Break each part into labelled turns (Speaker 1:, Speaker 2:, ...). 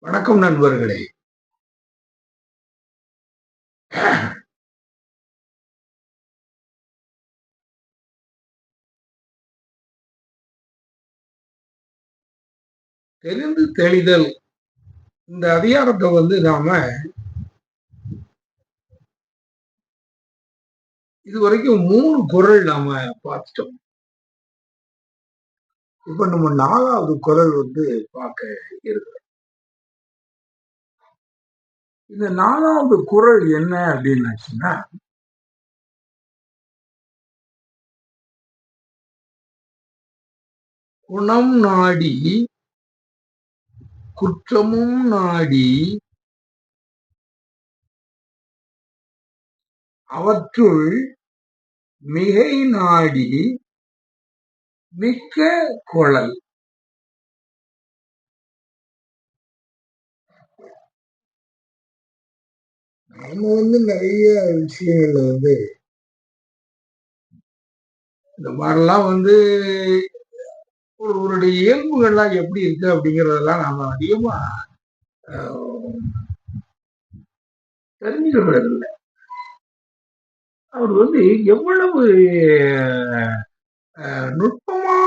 Speaker 1: வணக்கம் நண்பர்களே. தெரிந்து தெளிதல் இந்த அதிகாரத்தை நாம இதுவரைக்கும் 3 குறள் நாம பார்த்துட்டோம். இப்ப நம்ம 4வது குறள் பார்க்க இருக்கிறோம். இந்த 4வது குறள் என்ன அப்படின்னாச்சுன்னா, குணம் நாடி குற்றமும் நாடி அவற்றுள் மிகை நாடி மிக்க குழல். நம்ம நிறைய விஷயங்கள்ல இந்த மாதிரிலாம் ஒருவருடைய இயல்புகள்லாம் எப்படி இருக்கு அப்படிங்கறதெல்லாம் நாம அதிகமா தெரிஞ்சுக்கிறது இல்லை. அவர் எவ்வளவு நுட்பமா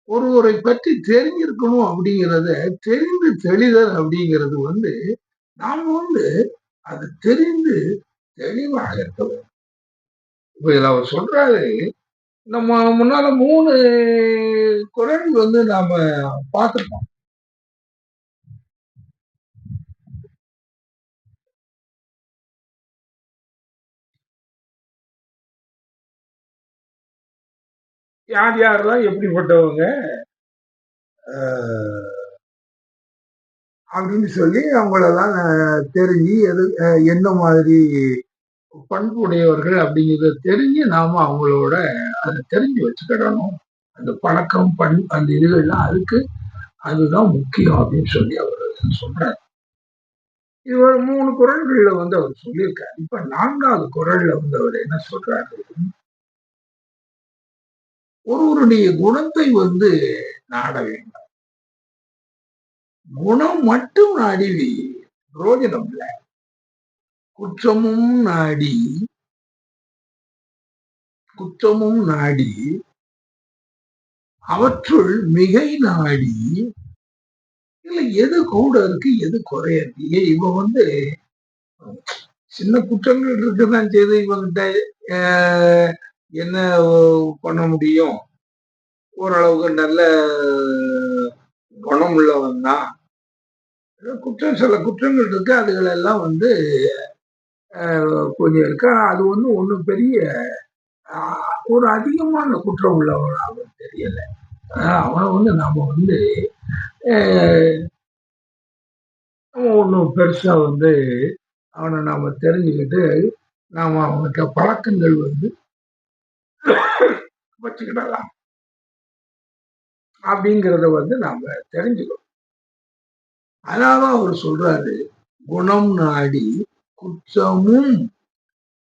Speaker 1: ஒருவரை பற்றி தெரிஞ்சிருக்கணும் அப்படிங்கிறத தெரிந்து தெளிதல் அப்படிங்கிறது நாம அது தெரிந்து தெளிவாக இருக்க வேண்டும். இப்ப இதுல அவர் சொல்றாரு, நம்ம முன்னால 3 குறள் நாம பார்த்திருப்போம். யார் யாரெல்லாம் எப்படிப்பட்டவங்க அப்படின்னு சொல்லி அவங்களெல்லாம் தெரிஞ்சு என்ன மாதிரி பண்பு உடையவர்கள் அப்படிங்கிறத தெரிஞ்சு நாம அவங்களோட அதை தெரிஞ்சு வச்சுக்கிடணும். அந்த பழக்கம் அந்த இதுகள்லாம் அதுதான் முக்கியம் அப்படின்னு சொல்லி அவர் சொல்றாரு. இது ஒரு 3 குறள்கள்ல அவர் சொல்லியிருக்காரு. இப்ப 4வது குறள்ல அவர் என்ன சொல்றாரு, ஒருவருடைய குணத்தை நாட வேண்டும். குணம் மட்டும் நாடி பிரயோஜனம் இல்லை. குற்றமும் நாடி அவற்றுள் மிகை நாடி, இல்ல எது கூட இருக்கு எது குறைய இருக்கு. இவன் சின்ன குற்றங்கள் இருக்குதான் செய்து இவங்கிட்ட என்ன பண்ண முடியும், ஓரளவுக்கு நல்ல குணம் உள்ளவன் தான். சில குற்றங்கள் இருக்கு, அதுகள் எல்லாம் கொஞ்சம் இருக்கு. அது ஒண்ணும் பெரிய ஒரு அதிகமான குற்றம் உள்ளவன் அவன் தெரியல. அவனை நாம ஒன்றும் பெருசா அவனை நாம தெரிஞ்சுக்கிட்டு நாம அவனுக்கு பழக்கங்கள் வச்சுக்கிடலாம் அப்படிங்கிறத நாம தெரிஞ்சுக்கணும். அதனாலதான் அவர் சொல்றாரு, குணம் நாடி குற்றமும்,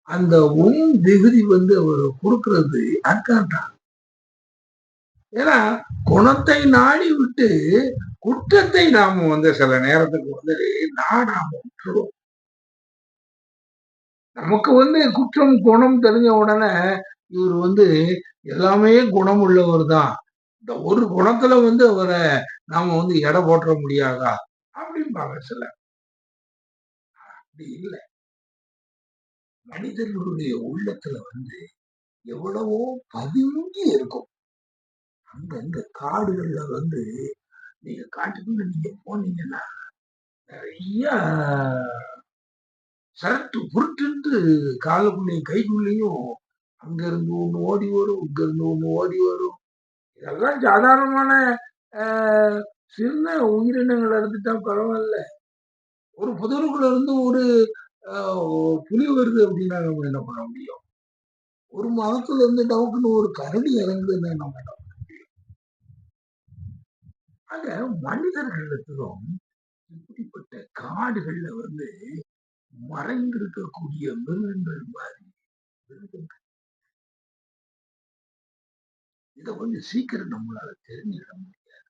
Speaker 1: அந்த திகுதி அவர் கொடுக்கிறது அதுக்காகத்தான். ஏன்னா குணத்தை நாடி விட்டு குற்றத்தை நாம சில நேரத்துக்கு நாடாம விட்டுருவோம். நமக்கு குற்றம் குணம் தெரிஞ்ச உடனே இவர் எல்லாமே குணம் உள்ளவர் தான், இந்த ஒரு குணத்துல அவரை நாம எடை போட்டுற முடியாதா அப்படின்பாங்க சில. அப்படி இல்லை. மனிதர்களுடைய உள்ளத்துல எவ்வளவோ பதுங்கி இருக்கும். அங்க காடுகள்ல நீங்க காட்டுக்குள்ள நீங்க போனீங்கன்னா நிறைய சரட்டு புருட்டு காலுக்குள்ளேயும் கைக்குள்ளேயும் அங்க இருந்து ஒண்ணு ஓடி வரும், இங்க இருந்து ஒண்ணு ஓடி வரும். இதெல்லாம் சாதாரணமான சின்ன உயிரினங்கள் எடுத்துட்டா பரவாயில்ல. ஒரு புதருக்குள்ள இருந்து ஒரு புலி வருது அப்படின்னா நம்ம என்ன பண்ண முடியும்? ஒரு மரத்துல இருந்து நமக்குன்னு ஒரு கரடி இறங்குதுன்னா நம்ம என்ன பண்ண முடியும்? ஆக மனிதர்களுக்கும் இப்படிப்பட்ட காடுகள்ல மறைந்திருக்கக்கூடிய மிருகங்கள் மாதிரி இதை சீக்கிரம் நம்மளால தெரிஞ்சுக்க முடியாது.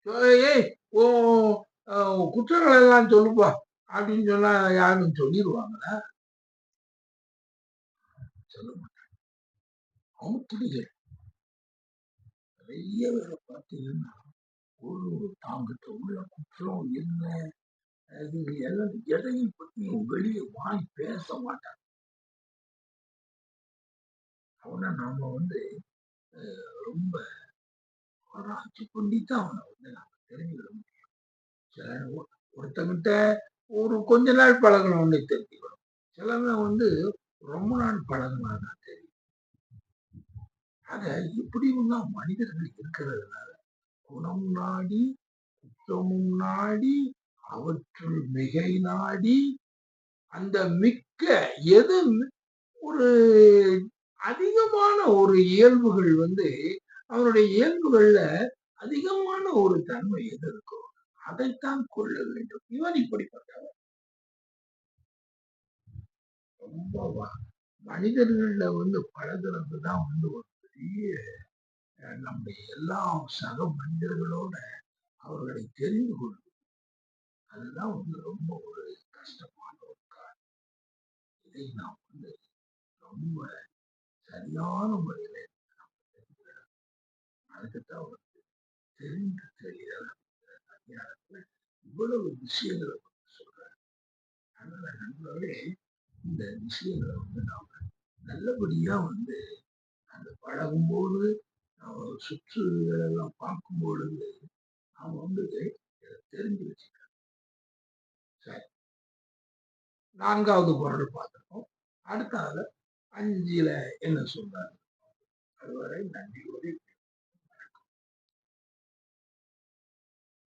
Speaker 1: "ஏய் உன் குற்றங்கள் எல்லாம் சொல்லுப்பா" அப்படின்னு சொன்னா யாரும் சொல்லிருவாங்களா? சொல்ல மாட்டாங்க. அமுத்துடுங்க. நெறைய பேர பார்த்தீங்கன்னா, ஒரு தாங்கிட்ட உள்ள குற்றம் என்ன? அது எல்லாம் எதையும் பத்தியும் வெளிய வாய் பேச மாட்டாங்க. அவன நாம வந்து ரொம்ப ஆராய்ச்சி பண்ணி தான் அவன வந்து நாம தெரிஞ்சுக்கிட முடியும். சில ஒருத்தங்கிட்ட ஒரு கொஞ்ச நாள் பழகுன உடனே தெரிஞ்சுக்கிறோம். சிலவன் வந்து ரொம்ப நாள் பழகுனா தான் தெரியும். ஆக இப்படியும் தான் மனிதர்கள் இருக்கிறதுனால, குணம் நாடி, குற்றமும் நாடி, அவற்றுள் மிகை நாடி, அந்த மிக்க எது ஒரு அதிகமான ஒரு இயல்புகள் வந்து அவனுடைய இயல்புகள்ல அதிகமான ஒரு தன்மை எது இருக்கோ அதைத்தான் கொள்ள வேண்டும். இவன் இப்படிப்பட்டவன். ரொம்ப மனிதர்கள்ல வந்து பழகுறது தான் வந்து ஒரு பெரிய நம்முடைய எல்லா சக மனிதர்களோட அவர்களை தெரிந்து கொள்வது. அதுதான் வந்து ரொம்ப ஒரு கஷ்டமான ஒரு காரியம். இதை நாம் வந்து ரொம்ப சரியான முறையில அதுக்குத்தான் ஒரு தெரிந்து தெளிதல் அதிகாரத்துல இவ்வளவு விஷயங்களை வந்து சொல்றாரு. அதனால நண்பர்களே இந்த விஷயங்களை வந்து நாம நல்லபடியா வந்து அந்த பழகும்போது நம்ம சுற்றுகள் எல்லாம் பார்க்கும் பொழுது நாம வந்து தெரிஞ்சு வச்சுக்கணும். சரி, 4வது குறள் பார்த்துருக்கோம். அடுத்த 5ல என்ன சொல்றாரு? அதுவரை நன்றி.